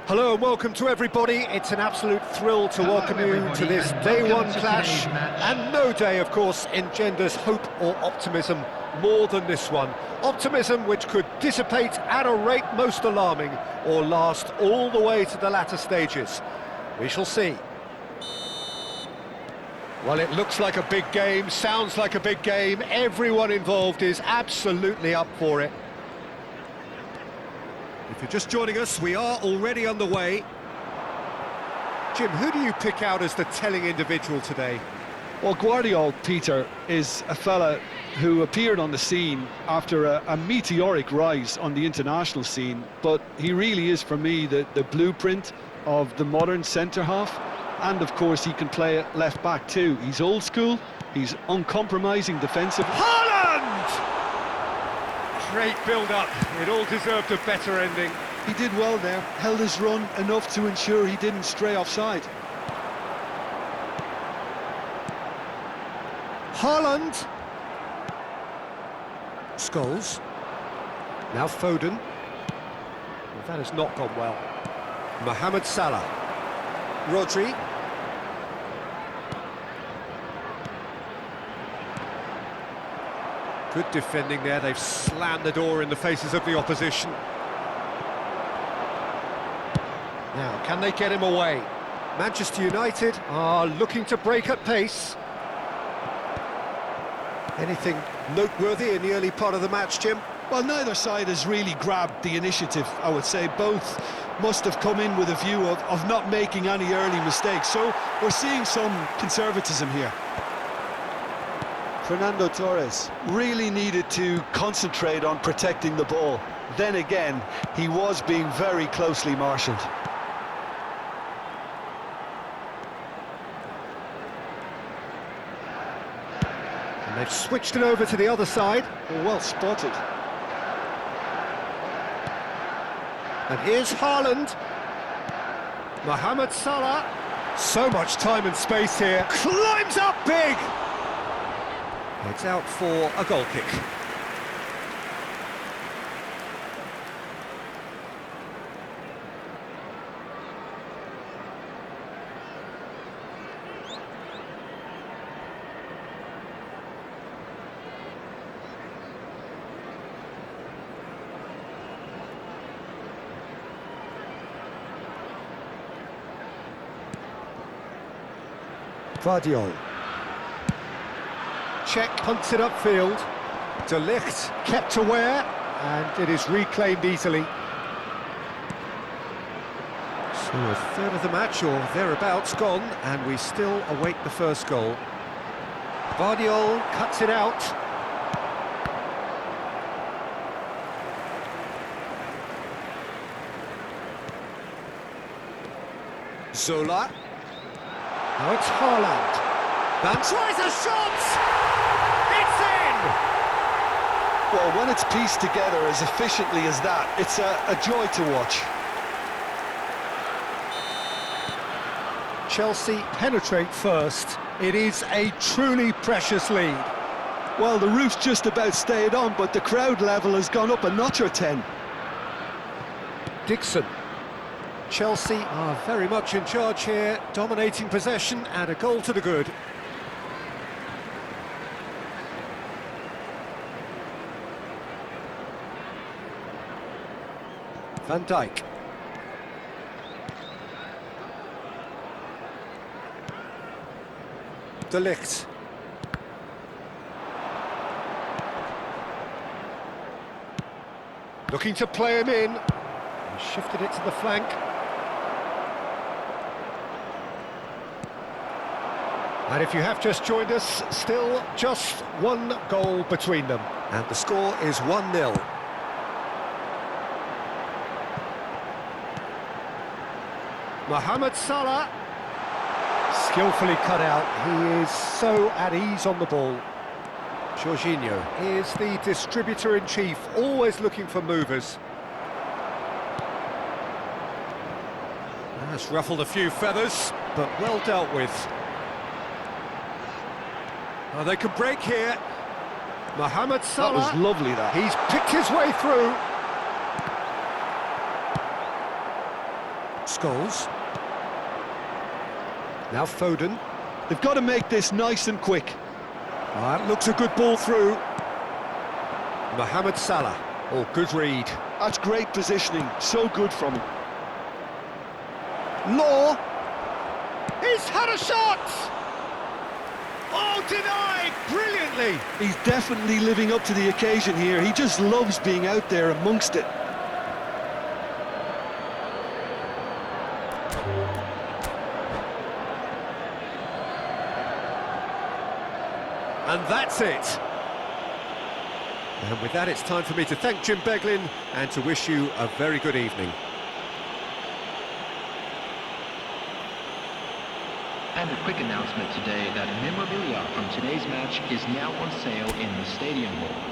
Hello and welcome to everybody. It's an absolute thrill to welcome you to this day one clash, and no day, of course, engenders hope or optimism more than this one. Optimism which could dissipate at a rate most alarming or last all the way to the latter stages. We shall see. Well, it looks like a big game, sounds like a big game. Everyone involved is absolutely up for it. If you're just joining us, we are already underway. Jim, who do you pick out as the telling individual today? Well, Guardiola, Peter, is a fella who appeared on the scene after a meteoric rise on the international scene, but he really is, for me, the blueprint of the modern centre-half, and of course he can play at left-back too. He's old school, he's uncompromising defensively. Haaland! Great build-up, it all deserved a better ending. He did well there, held his run enough to ensure he didn't stray offside. Haaland. Scholes. Now Foden. Well, that has not gone well. Mohamed Salah. Rodri. Good defending there, they've slammed the door in the faces of the opposition. Now, can they get him away? Manchester United are looking to break at pace. Anything noteworthy in the early part of the match, Jim? Well, neither side has really grabbed the initiative, I would say. Both must have come in with a view of not making any early mistakes. So we're seeing some conservatism here. Fernando Torres really needed to concentrate on protecting the ball. Then again, he was being very closely marshalled. And they've switched it over to the other side. Well spotted. And here's Haaland. Mohamed Salah. So much time and space here. Climbs up big. It's out for a goal kick. Vardiol. Check punts it upfield. De Ligt kept aware, and it is reclaimed easily. So a third of the match, or thereabouts, gone, and we still await the first goal. Vardiol cuts it out. Zola. Now it's Haaland. Van tries a shot! It's in! Well, when it's pieced together as efficiently as that, it's a joy to watch. Chelsea penetrate first. It is a truly precious lead. Well, the roof's just about stayed on, but the crowd level has gone up a notch or 10. Dixon. Chelsea are very much in charge here, dominating possession and a goal to the good. Van Dijk. De Ligt. Looking to play him in. He shifted it to the flank. And if you have just joined us, still just one goal between them. And the score is 1-0. Mohamed Salah. Skillfully cut out. He is so at ease on the ball. Jorginho is the distributor-in-chief, always looking for movers. That's ruffled a few feathers, but well dealt with. Oh, they could break here. Mohamed Salah. That was lovely, that. He's picked his way through. Scholes. Now Foden. They've got to make this nice and quick. That looks a good ball through. Mohamed Salah. Oh, good read. That's great positioning. So good from him. Law. He's had a shot! Oh, denied brilliantly. He's definitely living up to the occasion here. He just loves being out there amongst it. And that's it. And with that, it's time for me to thank Jim Beglin and to wish you a very good evening. And a quick announcement today that memorabilia from today's match is now on sale in the Stadium Hall.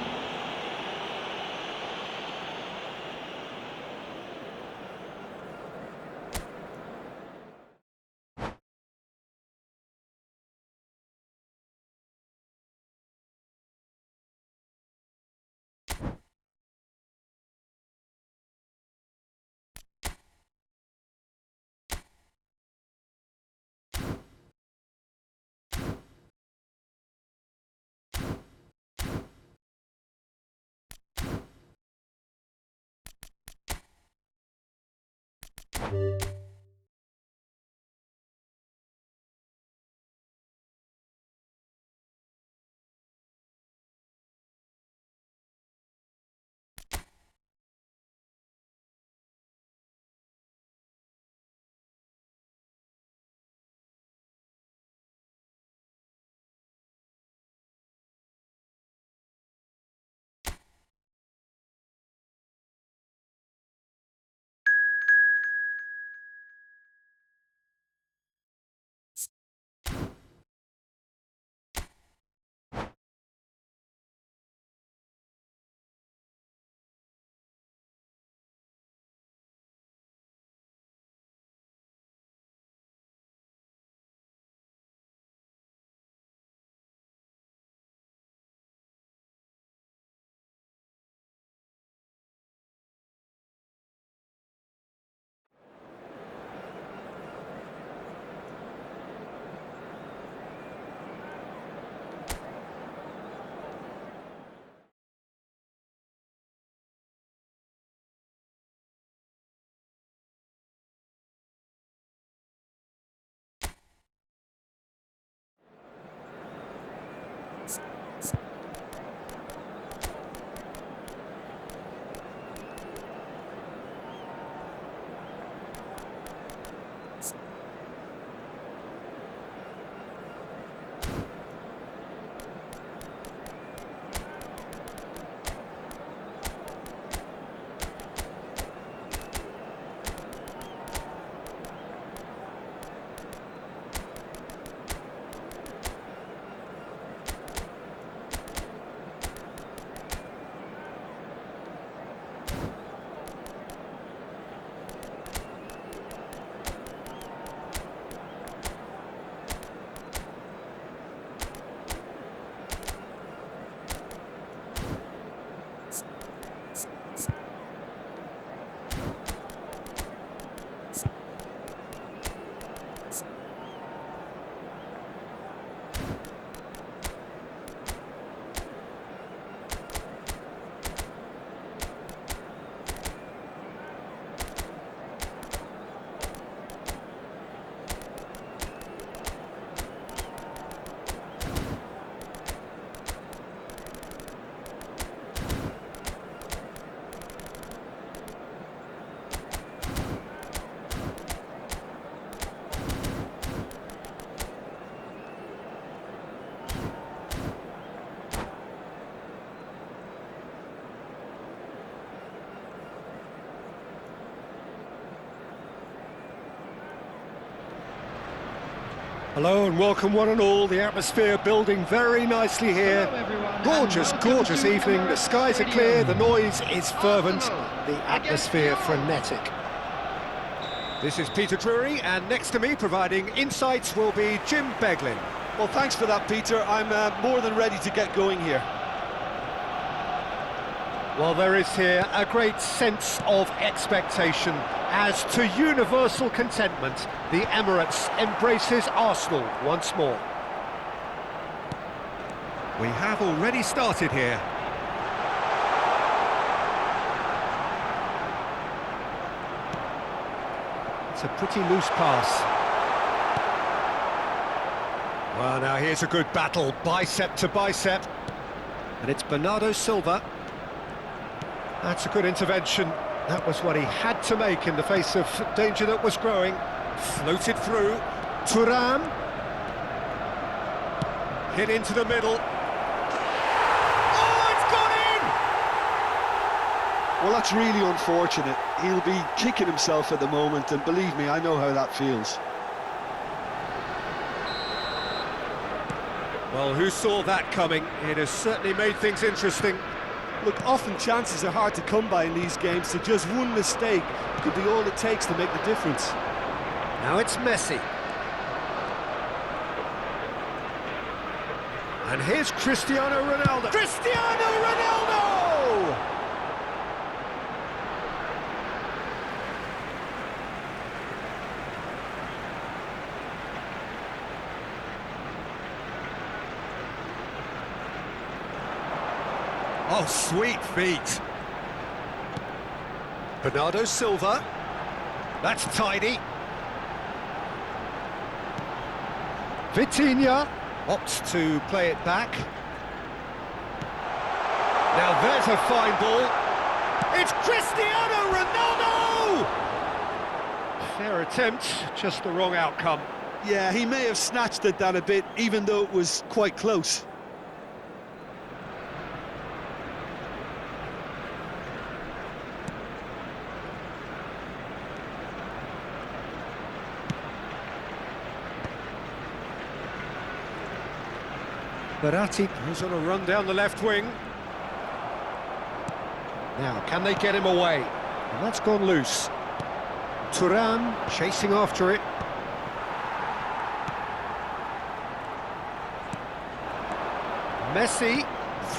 Hello and welcome one and all. The atmosphere building very nicely here. Gorgeous, gorgeous evening. The skies are clear, the noise is fervent, the atmosphere frenetic. This is Peter Drury, and next to me providing insights will be Jim Beglin. Well, thanks for that, Peter. I'm more than ready to get going here. Well, there is here a great sense of expectation as to universal contentment. The Emirates embraces Arsenal once more. We have already started here. It's a pretty loose pass. Well, now here's a good battle, bicep to bicep. And it's Bernardo Silva. That's a good intervention. That was what he had to make in the face of danger that was growing. Floated through. Thuram. Hit into the middle. Oh, it's gone in! Well, that's really unfortunate. He'll be kicking himself at the moment, and believe me, I know how that feels. Well, who saw that coming? It has certainly made things interesting. Look, often chances are hard to come by in these games, so just one mistake could be all it takes to make the difference. Now it's Messi. And here's Cristiano Ronaldo. Cristiano Ronaldo! Oh, sweet feet. Bernardo Silva. That's tidy. Vitinha opts to play it back. Now there's a fine ball. It's Cristiano Ronaldo! Fair attempt, just the wrong outcome. Yeah, he may have snatched at that a bit, even though it was quite close. Verratti, who's on a run down the left wing. Now, can they get him away? And that's gone loose. Thuram chasing after it. Messi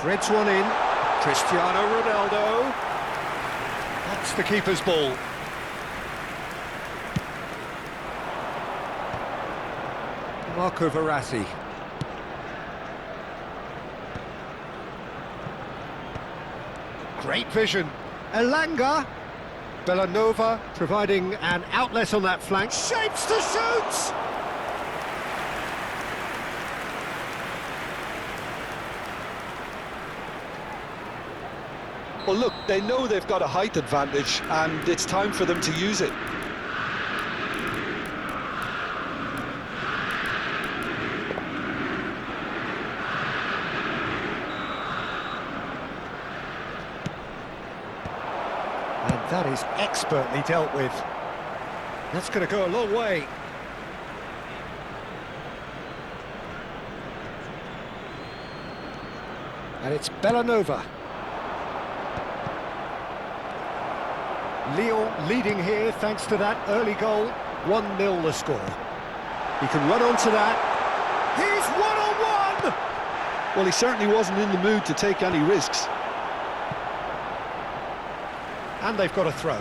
threads one in. Cristiano Ronaldo. That's the keeper's ball. Marco Verratti. Great vision. Elanga. Bellanova providing an outlet on that flank. Shapes to shoot! Well, look, they know they've got a height advantage, and it's time for them to use it. And that is expertly dealt with. That's going to go a long way. And it's Bellanova. Lyon leading here thanks to that early goal. 1-0 the score. He can run onto that. He's one-on-one! Well, he certainly wasn't in the mood to take any risks. And they've got a throw.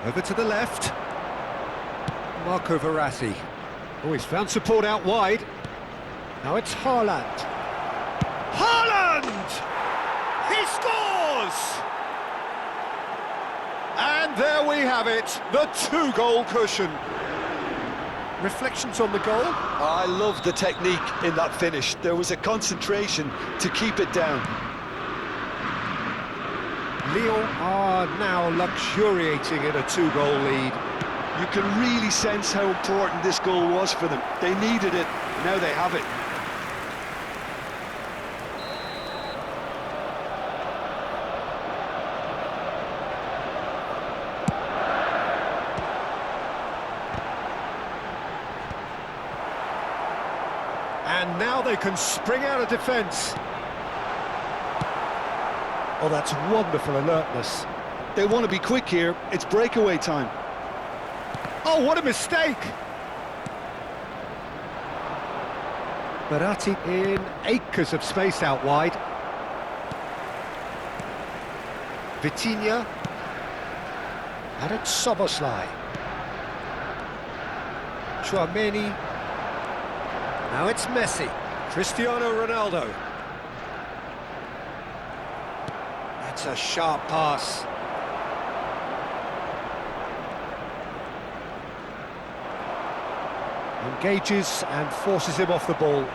Over to the left. Marco Verratti. Oh, he's found support out wide. Now it's Haaland. Haaland! He scores! And there we have it, the two-goal cushion. Reflections on the goal? I love the technique in that finish. There was a concentration to keep it down. Lyon are now luxuriating in a two-goal lead. You can really sense how important this goal was for them. They needed it, now they have it. And now they can spring out of defence. Oh, that's wonderful alertness. They want to be quick here. It's breakaway time. Oh, what a mistake! Verratti in acres of space out wide. Vitinha. And it's Szoboszlai. Tchouaméni. Now it's Messi. Cristiano Ronaldo. That's a sharp pass. Engages and forces him off the ball.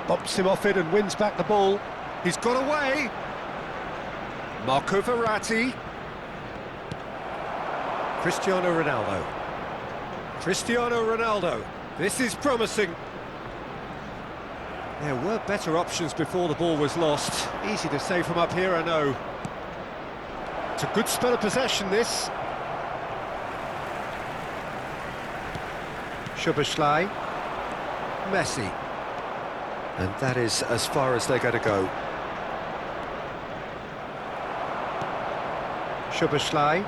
Bumps him off it and wins back the ball. He's got away. Marco Verratti. Cristiano Ronaldo. Cristiano Ronaldo. This is promising. There were better options before the ball was lost. Easy to say from up here, I know. It's a good spell of possession, this. Szoboszlai. Messi. And that is as far as they're going to go. Szoboszlai.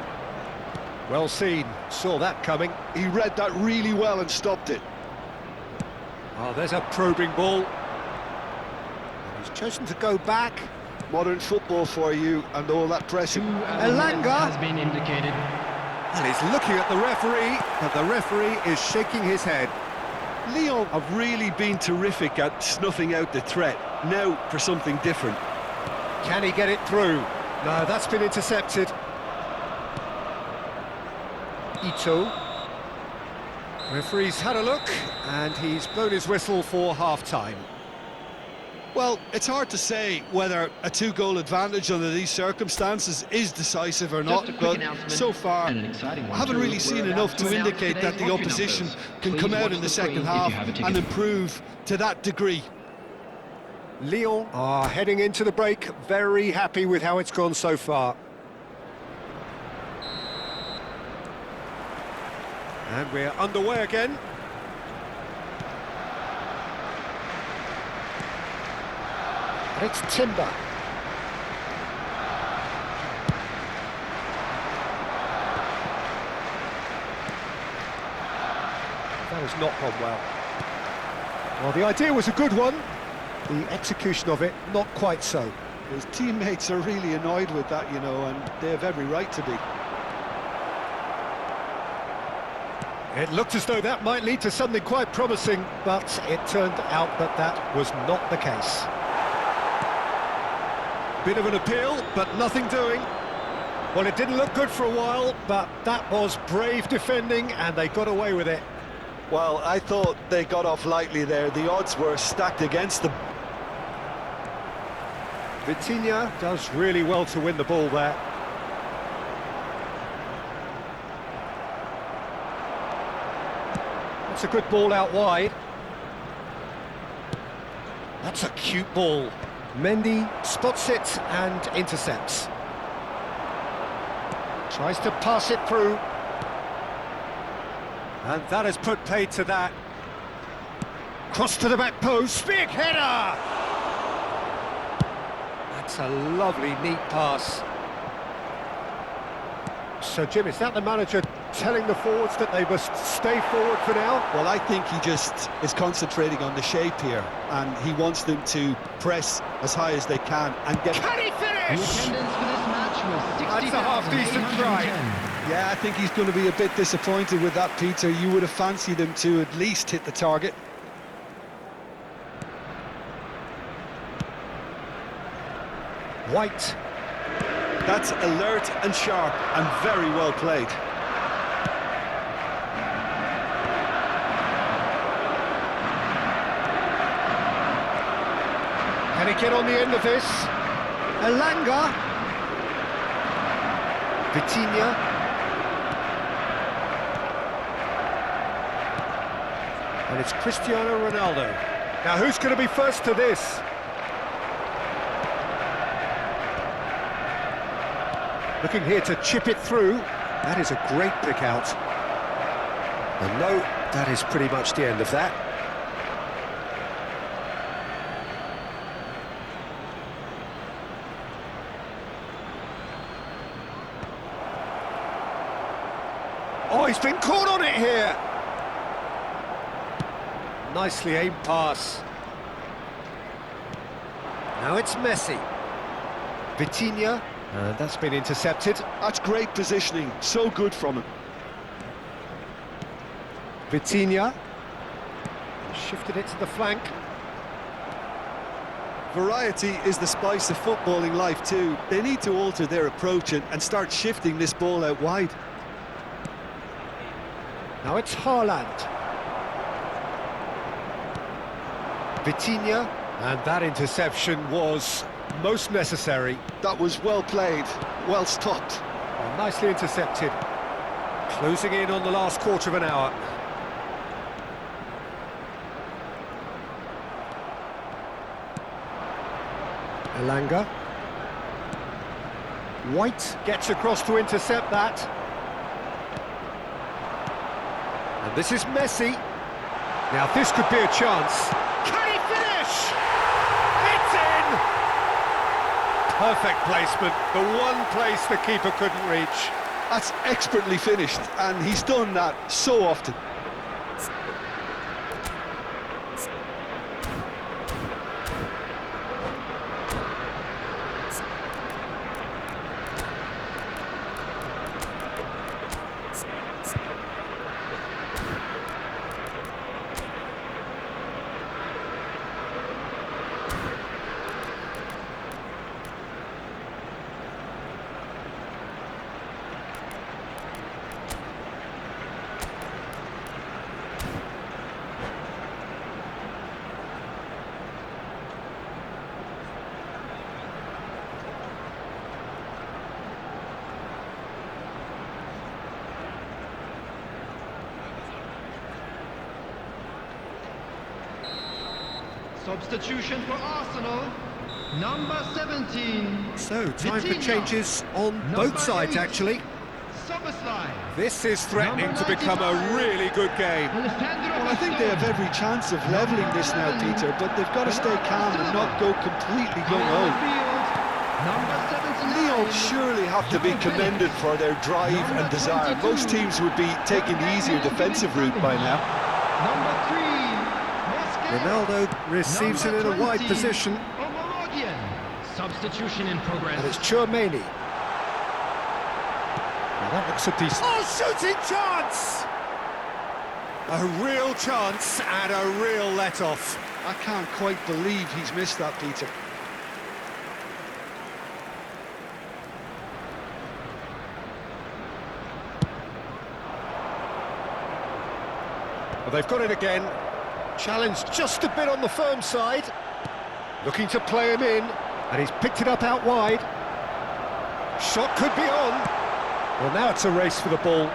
Well seen, saw that coming. He read that really well and stopped it. Oh, there's a probing ball. And he's chosen to go back. Modern football for you and all that pressing. Elanga has been indicated. And he's looking at the referee, but the referee is shaking his head. Lyon have really been terrific at snuffing out the threat. Now for something different. Can he get it through? No, that's been intercepted. Ito. Referee's had a look, and he's blown his whistle for half-time. Well, it's hard to say whether a two-goal advantage under these circumstances is decisive or not, Just a quick but announcement so far and an exciting one I haven't too. really seen We're enough about to to announce indicate that today's the lottery opposition numbers. can Please come out watch in the the screen second if half you have a ticket. and improve to that degree. Lyon are heading into the break, very happy with how it's gone so far. And we're underway again. And it's Timber. That has not gone well. Well, the idea was a good one. The execution of it, not quite so. His teammates are really annoyed with that, you know, and they have every right to be. It looked as though that might lead to something quite promising, but it turned out that that was not the case. Bit of an appeal, but nothing doing. Well, it didn't look good for a while, but that was brave defending, and they got away with it. Well, I thought they got off lightly there. The odds were stacked against them. Vitinha does really well to win the ball there. That's a good ball out wide. That's a cute ball. Mendy spots it and intercepts. Tries to pass it through. And that has put paid to that. Cross to the back post, big header! That's a lovely, neat pass. So, Jim, is that the manager telling the forwards that they must stay forward for now? Well, I think he just is concentrating on the shape here, and he wants them to press as high as they can and get... Can he The finish? attendance for this match was That's a half-decent try. 60,810. Yeah, I think he's going to be a bit disappointed with that, Peter. You would have fancied him to at least hit the target. White. That's alert and sharp and very well played. Can he get on the end of this? Elanga. Vitinha. And it's Cristiano Ronaldo. Now, who's going to be first to this? Looking here to chip it through. That is a great pick out. And no, that is pretty much the end of that. he's been caught on it here. Nicely aimed pass. Now it's Messi. Vitinha, and that's been intercepted. That's great positioning, so good from him. Vitinha. Shifted it to the flank. Variety is the spice of footballing life too. They need to alter their approach and start shifting this ball out wide. Now it's Haaland. Vitinha, and that interception was most necessary. That was well played, well stopped. Well, nicely intercepted. Closing in on the last quarter of an hour. Elanga. White gets across to intercept that. And this is Messi. Now this could be a chance. Can he finish? It's in! Perfect placement. The one place the keeper couldn't reach. That's expertly finished, and he's done that so often. Substitution for Arsenal, number 17. So, time for Vitinha. changes on Number both sides, 8. actually. Szoboszlai. This is threatening Number to become a 95. really good game. Alessandro Well, I think they have every chance of levelling this now, Peter, but they've got to stay calm and not go completely gung-ho. Number 79. Lyon surely have to be commended for their drive and desire. Most teams would be taking the easier defensive route by now. Number 3. Mosquera. Ronaldo receives it in a wide 20, position, Omologian. Substitution in progress. and it's Tchouaméni. Now that looks a decent... Oh, shooting chance! A real chance and a real let-off. I can't quite believe he's missed that, Peter. Well, they've got it again. Challenged just a bit on the firm side. Looking to play him in, and he's picked it up out wide. Shot could be on. Well, now it's a race for the ball.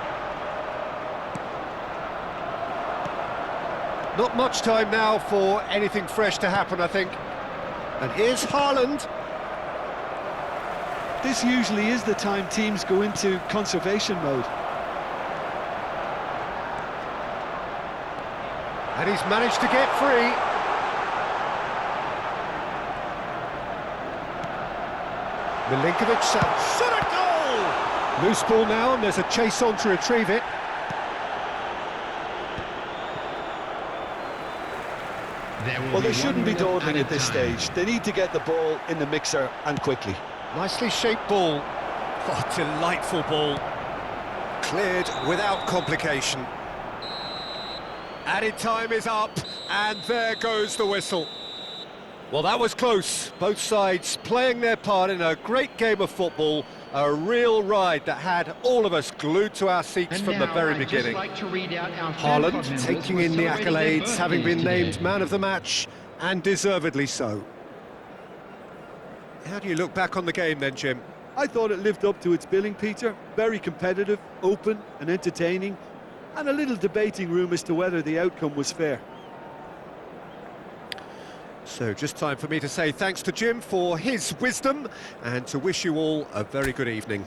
Not much time now for anything fresh to happen, I think. And here's Haaland. This usually is the time teams go into conservation mode. And he's managed to get free. Milinkovic shot a goal! Loose ball now, and there's a chase on to retrieve it. Well, they shouldn't be dawdling at this stage. They need to get the ball in the mixer and quickly. Nicely shaped ball. Oh, delightful ball. Cleared without complication. Added time is up, and there goes the whistle. Well, that was close. Both sides playing their part in a great game of football. A real ride that had all of us glued to our seats from the very beginning. Haaland taking in the accolades, having been named man of the match, and deservedly so. How do you look back on the game then, Jim? I thought it lived up to its billing, Peter. Very competitive, open and entertaining, and a little debating room as to whether the outcome was fair. So just time for me to say thanks to Jim for his wisdom and to wish you all a very good evening.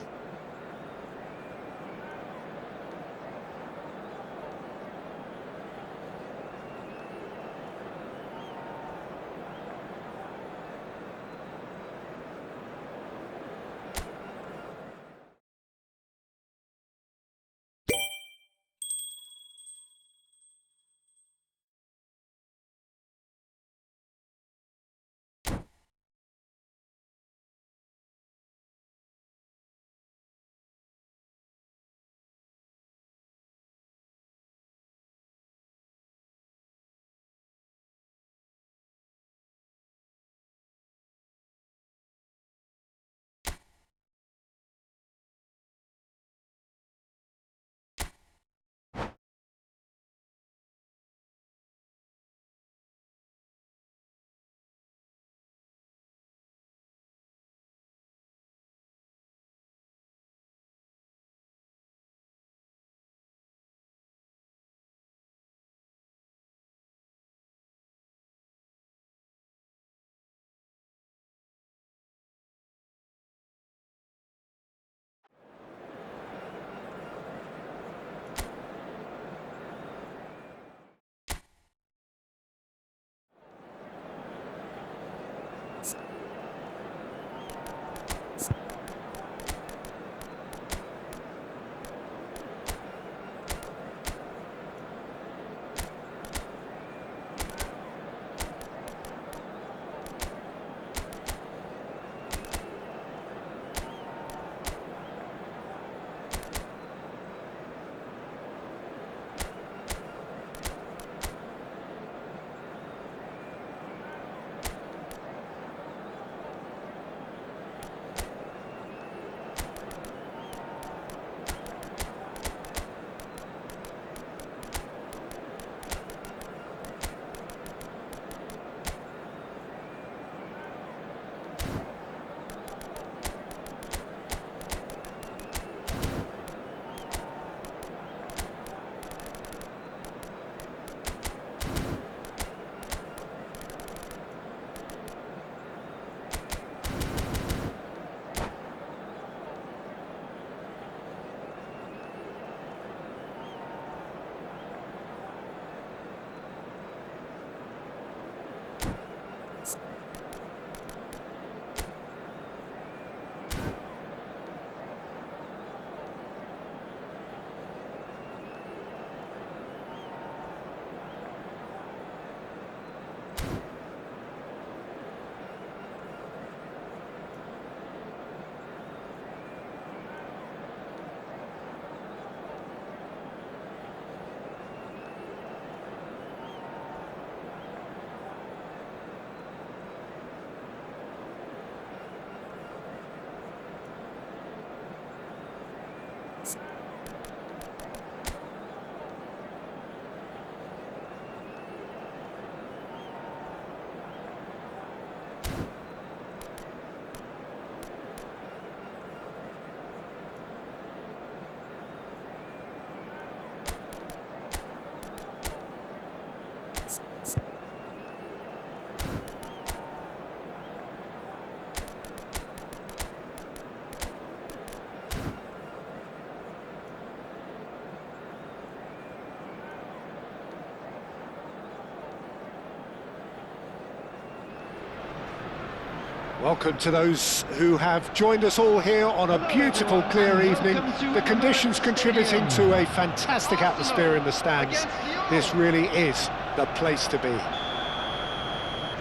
Welcome to those who have joined us all here on a beautiful, clear evening. The conditions contributing to a fantastic atmosphere in the stands. This really is the place to be.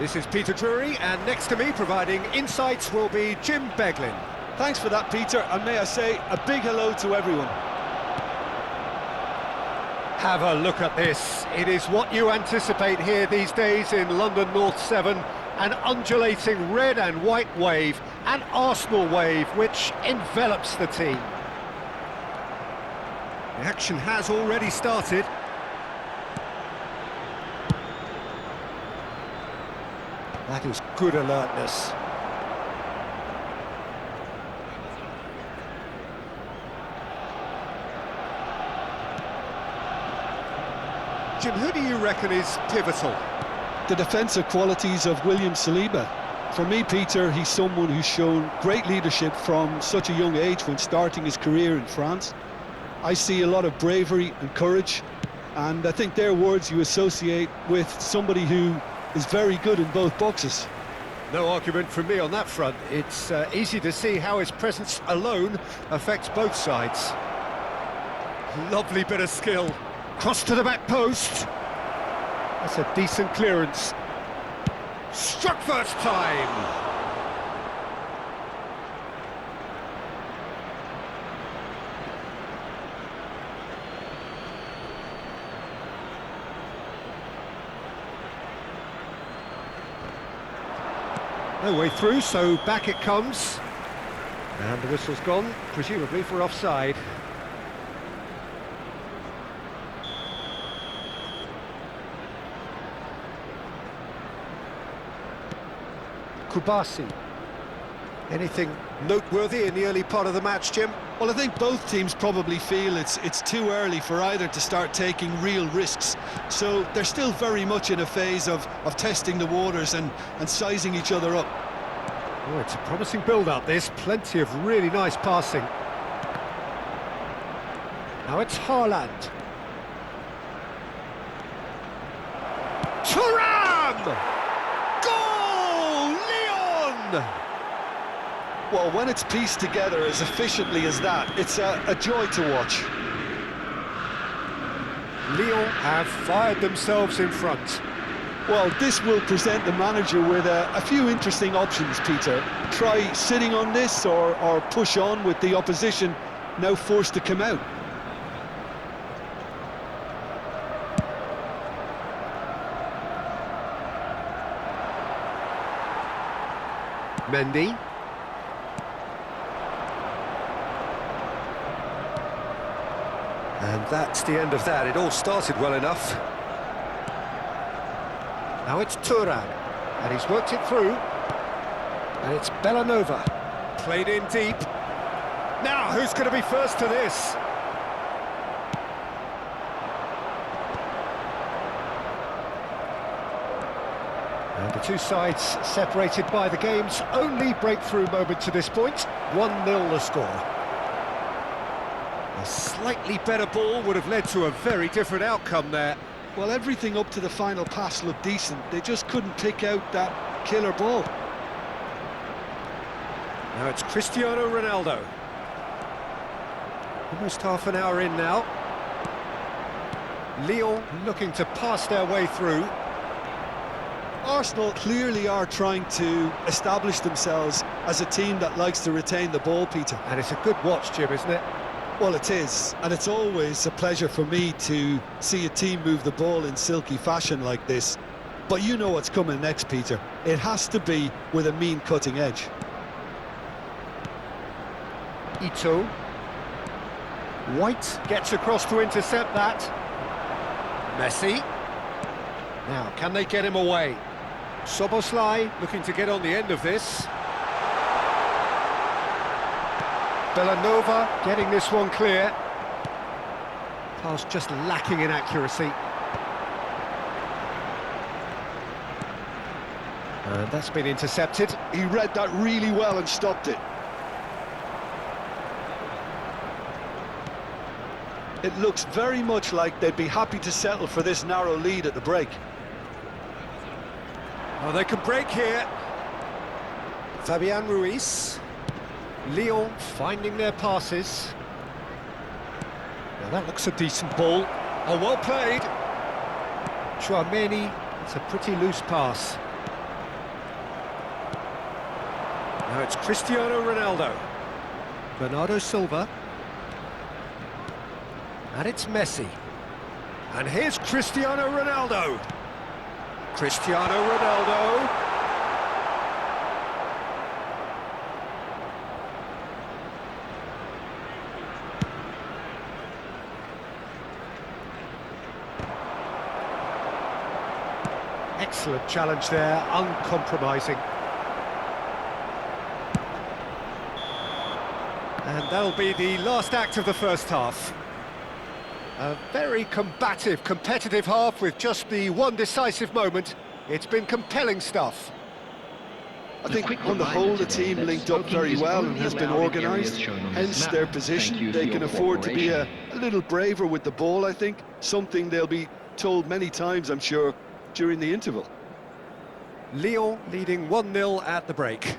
This is Peter Drury, and next to me providing insights will be Jim Beglin. Thanks for that, Peter, and may I say a big hello to everyone. Have a look at this. It is what you anticipate here these days in London North 7. An undulating red and white wave, an Arsenal wave which envelops the team. The action has already started. That is good alertness. Jim, who do you reckon is pivotal? The defensive qualities of William Saliba. For me, Peter, he's someone who's shown great leadership from such a young age when starting his career in France. I see a lot of bravery and courage, and I think they're words you associate with somebody who is very good in both boxes. No argument from me on that front. It's easy to see how his presence alone affects both sides. Lovely bit of skill. Cross to the back post. That's a decent clearance. Struck first time. No way through, so back it comes. And the whistle's gone, presumably for offside. Kubasi. Anything noteworthy in the early part of the match, Jim? Well, I think both teams probably feel it's too early for either to start taking real risks. So they're still very much in a phase of testing the waters and sizing each other up. Oh, it's a promising build-up, this. Plenty of really nice passing. Now it's Haaland. Thuram! Goal! Lyon! Well, when it's pieced together as efficiently as that, it's a joy to watch. Lyon have fired themselves in front. Well, this will present the manager with a few interesting options, Peter. Try sitting on this or push on with the opposition now forced to come out. Mendy. And that's the end of that. It all started well enough. Now it's Thuram, and he's worked it through. And it's Bellanova. Played in deep. Now, who's going to be first to this? And the two sides separated by the game's only breakthrough moment to this point. 1-0 the score. A slightly better ball would have led to a very different outcome there. Well, everything up to the final pass looked decent. They just couldn't pick out that killer ball. Now it's Cristiano Ronaldo. Almost half an hour in now. Lyon looking to pass their way through. Arsenal clearly are trying to establish themselves as a team that likes to retain the ball, Peter. And it's a good watch, Jim, isn't it? Well, it is, and it's always a pleasure for me to see a team move the ball in silky fashion like this. But you know what's coming next, Peter. It has to be with a mean cutting edge. Ito. White gets across to intercept that. Messi. Now, can they get him away? Szoboszlai looking to get on the end of this. Bellanova getting this one clear. Pass just lacking in accuracy. And that's been intercepted. He read that really well and stopped it. It looks very much like they'd be happy to settle for this narrow lead at the break. Oh, they can break here. Fabian Ruiz. Lyon finding their passes. Now that looks a decent ball. Oh, well played. Chouameni, it's a pretty loose pass. Now it's Cristiano Ronaldo. Bernardo Silva. And it's Messi. And here's Cristiano Ronaldo. Cristiano Ronaldo. Excellent challenge there, uncompromising. And that'll be the last act of the first half. A very combative, competitive half with just the one decisive moment. It's been compelling stuff. I think on the whole the team linked up very well and has been organised, hence their position. They can afford to be a little braver with the ball, I think. Something they'll be told many times, I'm sure, during the interval. Lyon leading 1-0 at the break.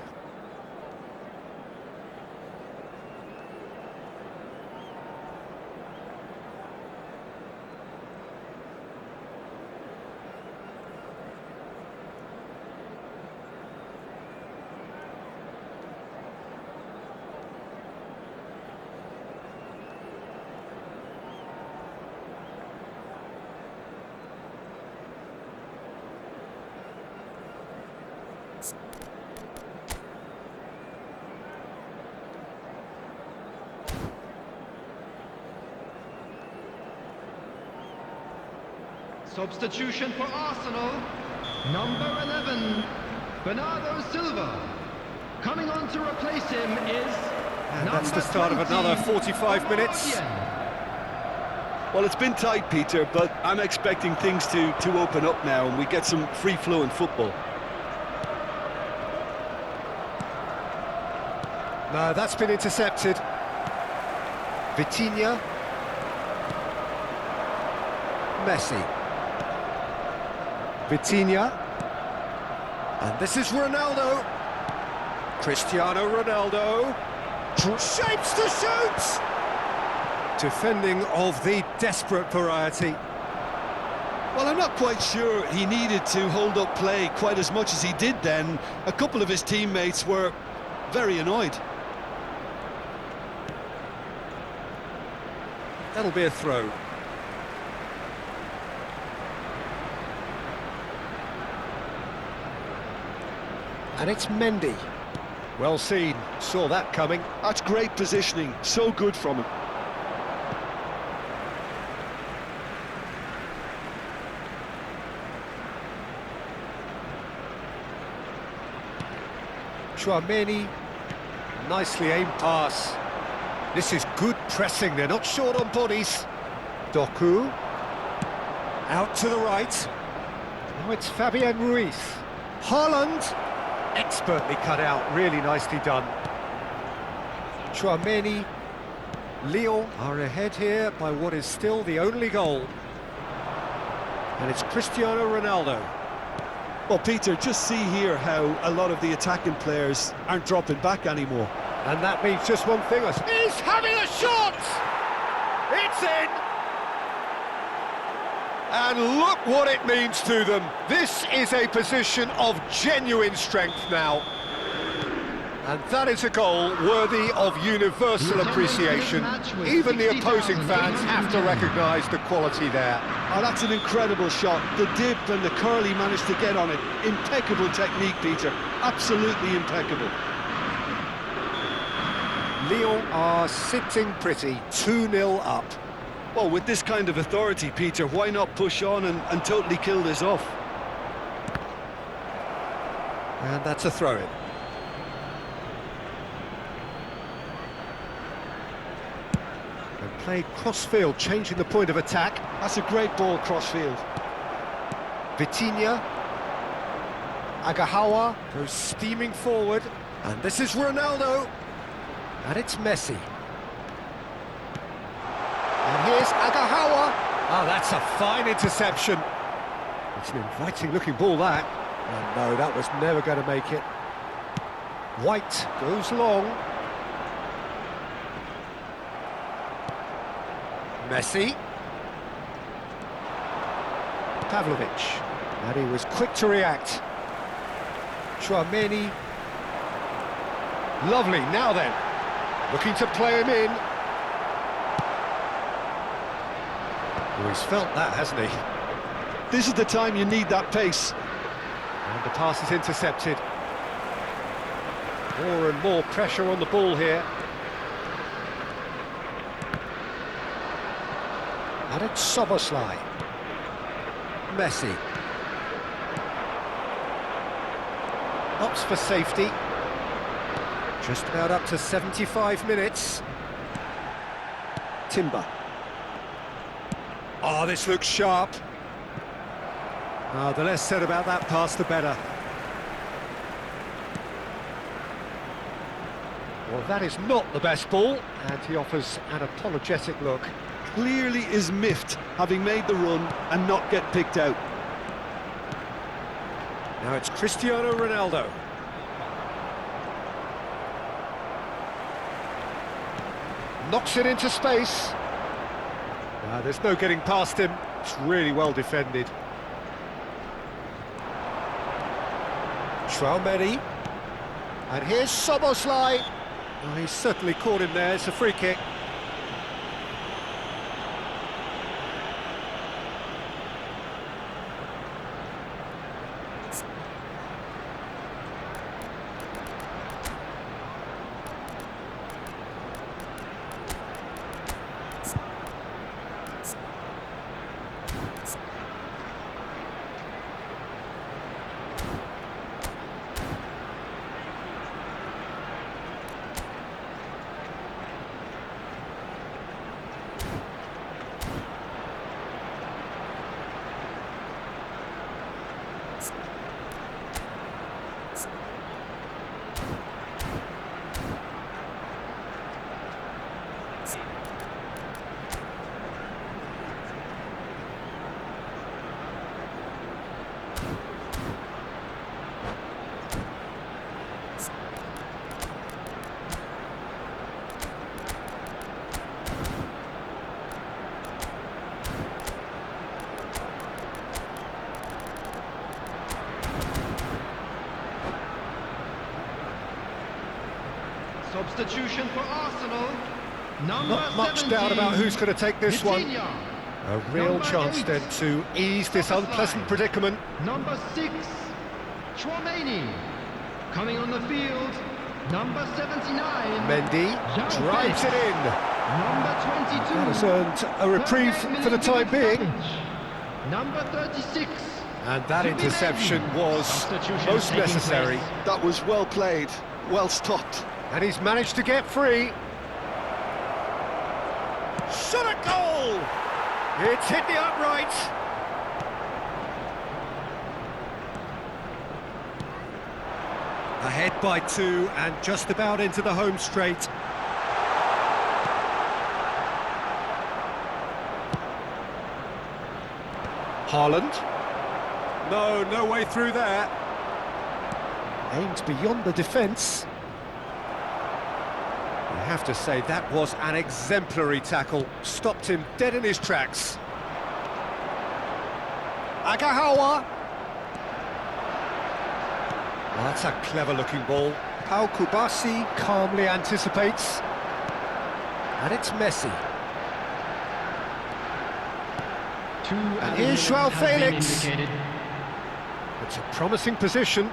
Substitution for Arsenal, number 11, Bernardo Silva. Coming on to replace him is And that's the start of another 45 minutes. Well, it's been tight, Peter, but I'm expecting things to open up now and we get some free-flowing football. No, that's been intercepted. Vitinha. Messi. Vitinha. And this is Ronaldo. Cristiano Ronaldo. Shapes to shoot! Defending of the desperate variety. Well, I'm not quite sure he needed to hold up play quite as much as he did then. A couple of his teammates were very annoyed. That'll be a throw. And it's Mendy. Well seen, saw that coming. That's great positioning, so good from him. Chouameni, nicely aimed pass. This is good pressing, they're not short on bodies. Doku, out to the right. Now it's Fabian Ruiz. Haaland, expertly cut out, really nicely done. Chouameni, Lyon are ahead here by what is still the only goal. And it's Cristiano Ronaldo. Well, Peter, just see here how a lot of the attacking players aren't dropping back anymore. And that means just one thing. He's having a shot! It's in! And look what it means to them. This is a position of genuine strength now. And that is a goal worthy of universal appreciation. Even the opposing fans have to recognise the quality there. Oh, that's an incredible shot. The dip and the curl he managed to get on it. Impeccable technique, Peter. Absolutely impeccable. Lyon are sitting pretty, 2-0 up. Well, with this kind of authority, Peter, why not push on and totally kill this off? And that's a throw-in. And played cross-field, changing the point of attack. That's a great ball cross-field. Vitinha. Agahawa goes steaming forward. And this is Ronaldo. And it's Messi. And here's Agahawa. Oh, that's a fine interception. It's an inviting looking ball, that. And no, that was never going to make it. White goes long. Messi. Pavlovic. And he was quick to react. Tchouaméni. Lovely, now then. Looking to play him in. Oh, he's felt that, hasn't he? This is the time you need that pace. And the pass is intercepted. More and more pressure on the ball here. And it's Szoboszlai. Messi. Opts for safety. Just about up to 75 minutes. Timber. Oh, this looks sharp. The less said about that pass, the better. Well, that is not the best ball, and he offers an apologetic look. Clearly is miffed, having made the run and not get picked out. Now it's Cristiano Ronaldo. Knocks it into space. There's no getting past him. It's really well defended. Tchouaméni. And here's Szoboszlai. Oh, he's certainly caught him there. It's a free kick. Substitution for Arsenal. Number Not much 17, doubt about who's going to take this one. Vitinha. A real Number chance 8, then to ease this unpleasant predicament. Number 6, Tchouaméni. Coming on the field, number 79. Mendy João drives it Felix. in. Number 22. That has earned a reprieve 38 for the time being. Savic. Number 36. And that Zubimendi. interception was Substitution most taking necessary. place. That was well played, well stopped. And he's managed to get free. Shot a goal! It's hit the upright. Ahead by 2 and just about into the home straight. Haaland. No way through there. Aimed beyond the defence. I have to say, that was an exemplary tackle. Stopped him dead in his tracks. Agahawa. Well, that's a clever-looking ball. Pau Kubasi calmly anticipates. And it's Messi. And here's João Felix. It's a promising position.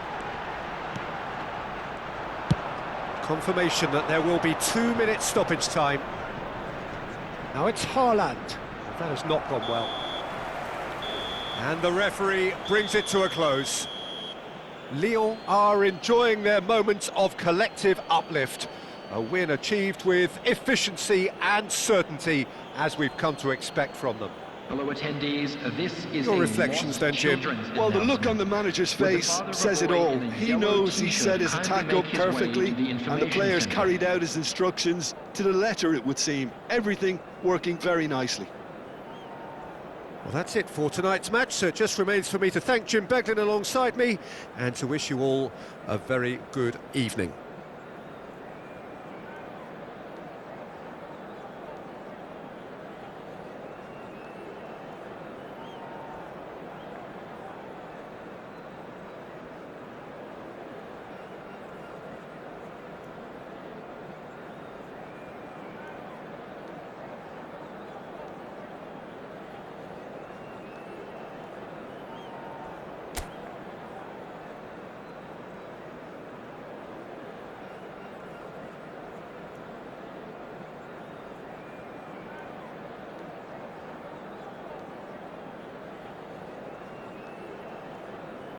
Confirmation that there will be 2 minutes stoppage time. Now it's Haaland. That has not gone well. And the referee brings it to a close. Lyon are enjoying their moments of collective uplift. A win achieved with efficiency and certainty, as we've come to expect from them. Hello attendees, this is Your a reflections then, Jim? children's Well, the look announcement. on the manager's With the face father of says a it boy all. in a He yellow knows he t-shirt set his kindly attack make up his way perfectly, to the and the information players centre. carried out his instructions to the letter, it would seem. Everything working very nicely. Well, that's it for tonight's match, so it just remains for me to thank Jim Beglin alongside me and to wish you all a very good evening.